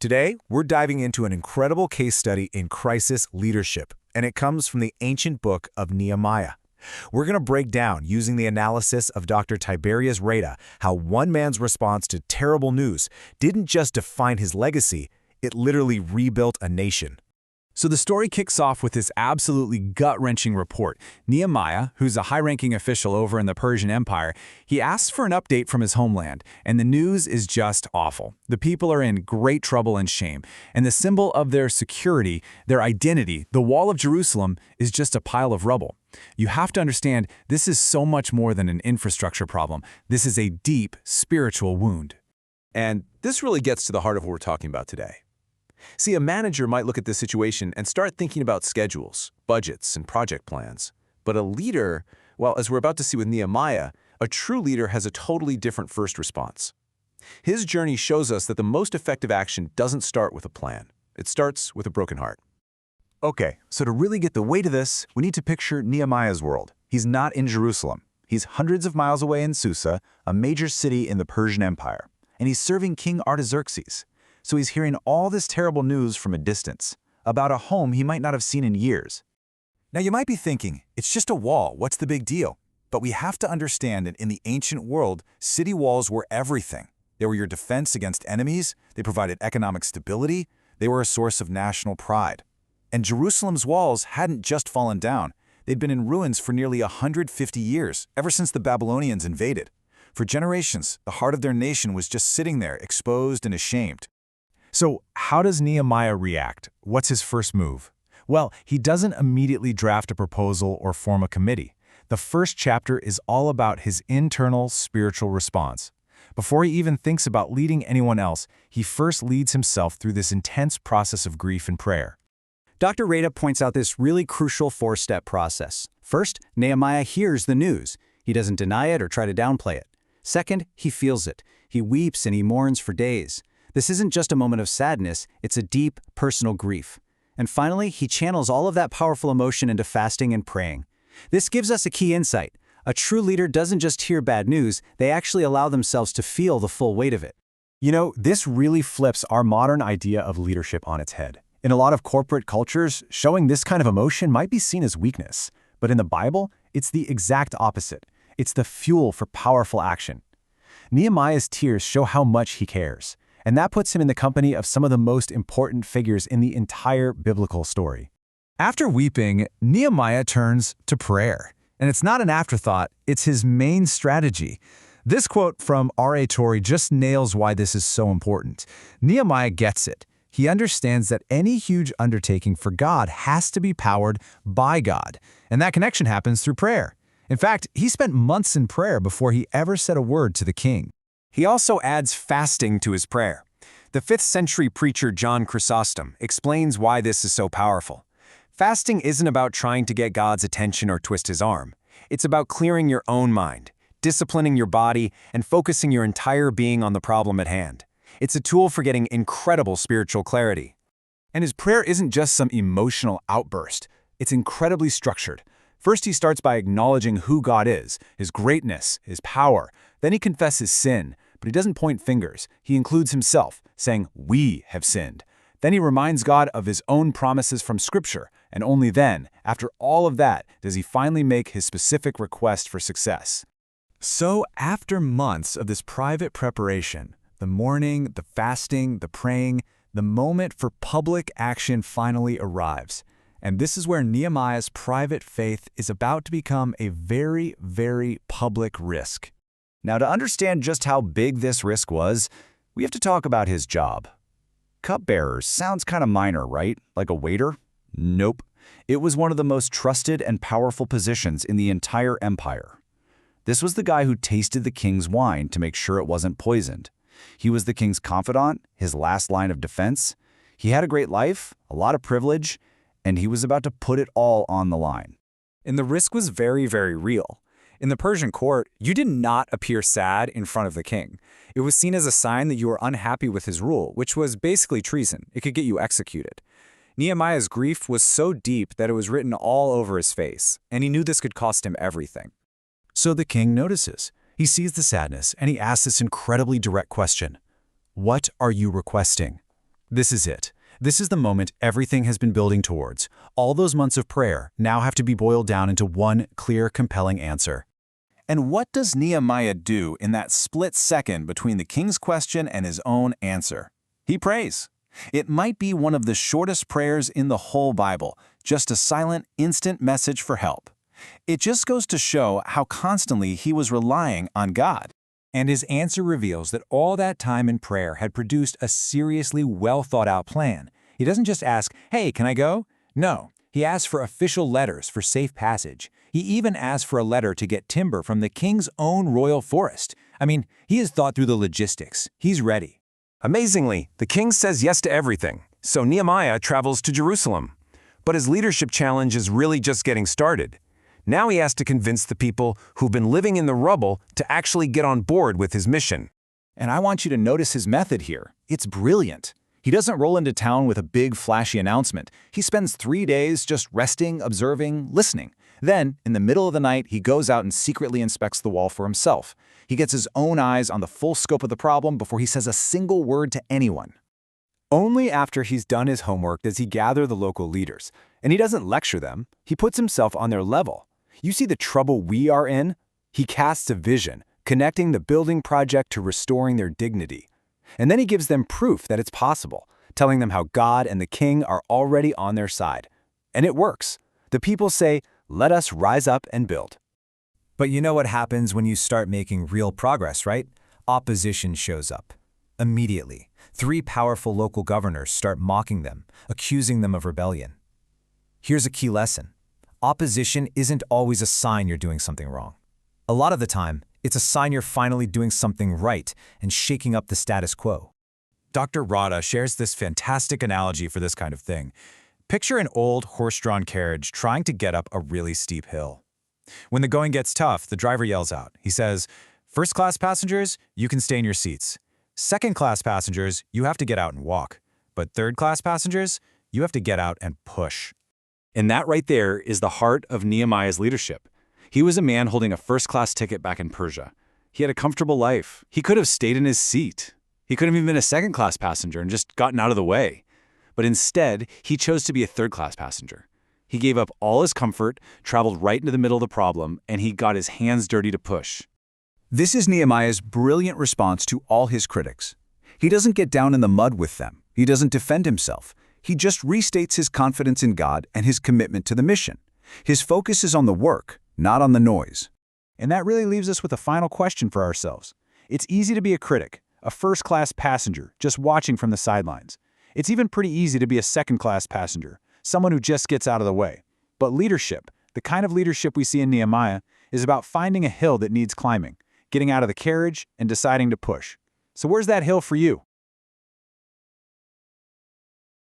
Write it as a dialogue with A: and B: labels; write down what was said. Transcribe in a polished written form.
A: Today, we're diving into an incredible case study in crisis leadership, and it comes from the ancient book of Nehemiah. We're going to break down, using the analysis of Dr. Tiberius Rata, how one man's response to terrible news didn't just define his legacy, it literally rebuilt a nation.
B: So the story kicks off with this absolutely gut-wrenching report. Nehemiah, who's a high-ranking official over in the Persian Empire, he asks for an update from his homeland, and the news is just awful. The people are in great trouble and shame, and the symbol of their security, their identity, the wall of Jerusalem, is just a pile of rubble. You have to understand, this is so much more than an infrastructure problem. This is a deep spiritual wound.
C: And this really gets to the heart of what we're talking about today. See, a manager might look at this situation and start thinking about schedules, budgets, and project plans. But a leader, well, as we're about to see with Nehemiah, a true leader has a totally different first response. His journey shows us that the most effective action doesn't start with a plan. It starts with a broken heart.
A: Okay, so to really get the weight of this, we need to picture Nehemiah's world. He's not in Jerusalem. He's hundreds of miles away in Susa, a major city in the Persian Empire, and he's serving King Artaxerxes. So he's hearing all this terrible news from a distance, about a home he might not have seen in years. Now you might be thinking, it's just a wall, what's the big deal? But we have to understand that in the ancient world, city walls were everything. They were your defense against enemies, they provided economic stability, they were a source of national pride. And Jerusalem's walls hadn't just fallen down, they'd been in ruins for nearly 150 years, ever since the Babylonians invaded. For generations, the heart of their nation was just sitting there, exposed and ashamed. So how does Nehemiah react? What's his first move? Well, he doesn't immediately draft a proposal or form a committee. The first chapter is all about his internal spiritual response. Before he even thinks about leading anyone else, he first leads himself through this intense process of grief and prayer.
D: Dr. Rata points out this really crucial four-step process. First, Nehemiah hears the news. He doesn't deny it or try to downplay it. Second, he feels it. He weeps and he mourns for days. This isn't just a moment of sadness, it's a deep, personal grief. And finally, he channels all of that powerful emotion into fasting and praying. This gives us a key insight. A true leader doesn't just hear bad news, they actually allow themselves to feel the full weight of it.
B: You know, this really flips our modern idea of leadership on its head. In a lot of corporate cultures, showing this kind of emotion might be seen as weakness. But in the Bible, it's the exact opposite. It's the fuel for powerful action. Nehemiah's tears show how much he cares. And that puts him in the company of some of the most important figures in the entire biblical story. After weeping, Nehemiah turns to prayer. And it's not an afterthought, it's his main strategy. This quote from R.A. Torrey just nails why this is so important. Nehemiah gets it. He understands that any huge undertaking for God has to be powered by God. And that connection happens through prayer. In fact, he spent months in prayer before he ever said a word to the king.
E: He also adds fasting to his prayer. The 5th century preacher John Chrysostom explains why this is so powerful. Fasting isn't about trying to get God's attention or twist his arm. It's about clearing your own mind, disciplining your body, and focusing your entire being on the problem at hand. It's a tool for getting incredible spiritual clarity.
B: And his prayer isn't just some emotional outburst. It's incredibly structured. First, he starts by acknowledging who God is, his greatness, his power. Then he confesses sin. But he doesn't point fingers. He includes himself, saying, "We have sinned." Then he reminds God of his own promises from Scripture, and only then, after all of that, does he finally make his specific request for success. So after months of this private preparation, the mourning, the fasting, the praying, the moment for public action finally arrives. And this is where Nehemiah's private faith is about to become a very, very public risk. Now, to understand just how big this risk was, we have to talk about his job. Cupbearer sounds kind of minor, right? Like a waiter? Nope. It was one of the most trusted and powerful positions in the entire empire. This was the guy who tasted the king's wine to make sure it wasn't poisoned. He was the king's confidant, his last line of defense. He had a great life, a lot of privilege, and he was about to put it all on the line.
F: And the risk was very, very real. In the Persian court, you did not appear sad in front of the king. It was seen as a sign that you were unhappy with his rule, which was basically treason. It could get you executed. Nehemiah's grief was so deep that it was written all over his face, and he knew this could cost him everything.
A: So the king notices. He sees the sadness, and he asks this incredibly direct question. What are you requesting?
B: This is it. This is the moment everything has been building towards. All those months of prayer now have to be boiled down into one clear, compelling answer. And what does Nehemiah do in that split second between the king's question and his own answer? He prays. It might be one of the shortest prayers in the whole Bible, just a silent, instant message for help. It just goes to show how constantly he was relying on God. And his answer reveals that all that time in prayer had produced a seriously well-thought-out plan. He doesn't just ask, "Hey, can I go?" No, he asks for official letters for safe passage. He even asks for a letter to get timber from the king's own royal forest. I mean, he has thought through the logistics. He's ready.
E: Amazingly, the king says yes to everything, so Nehemiah travels to Jerusalem. But his leadership challenge is really just getting started. Now he has to convince the people who've been living in the rubble to actually get on board with his mission.
B: And I want you to notice his method here. It's brilliant. He doesn't roll into town with a big, flashy announcement. He spends 3 days just resting, observing, listening. Then, in the middle of the night, he goes out and secretly inspects the wall for himself. He gets his own eyes on the full scope of the problem before he says a single word to anyone.
D: Only after he's done his homework does he gather the local leaders. And he doesn't lecture them. He puts himself on their level. You see the trouble we are in? He casts a vision, connecting the building project to restoring their dignity. And then he gives them proof that it's possible, telling them how God and the king are already on their side. And it works. The people say, "Let us rise up and build."
B: But you know what happens when you start making real progress, right? Opposition shows up. Immediately, 3 powerful local governors start mocking them, accusing them of rebellion. Here's a key lesson. Opposition isn't always a sign you're doing something wrong. A lot of the time, it's a sign you're finally doing something right and shaking up the status quo. Dr. Rata shares this fantastic analogy for this kind of thing. Picture an old horse-drawn carriage trying to get up a really steep hill. When the going gets tough, the driver yells out. He says, "First-class passengers, you can stay in your seats. Second-class passengers, you have to get out and walk. But third-class passengers, you have to get out and push."
F: And that right there is the heart of Nehemiah's leadership. He was a man holding a first-class ticket back in Persia. He had a comfortable life. He could have stayed in his seat. He could have even been a second-class passenger and just gotten out of the way. But instead, he chose to be a third-class passenger. He gave up all his comfort, traveled right into the middle of the problem, and he got his hands dirty to push.
B: This is Nehemiah's brilliant response to all his critics. He doesn't get down in the mud with them. He doesn't defend himself. He just restates his confidence in God and his commitment to the mission. His focus is on the work, not on the noise. And that really leaves us with a final question for ourselves. It's easy to be a critic, a first-class passenger, just watching from the sidelines. It's even pretty easy to be a second-class passenger, someone who just gets out of the way. But leadership, the kind of leadership we see in Nehemiah, is about finding a hill that needs climbing, getting out of the carriage, and deciding to push. So where's that hill for you?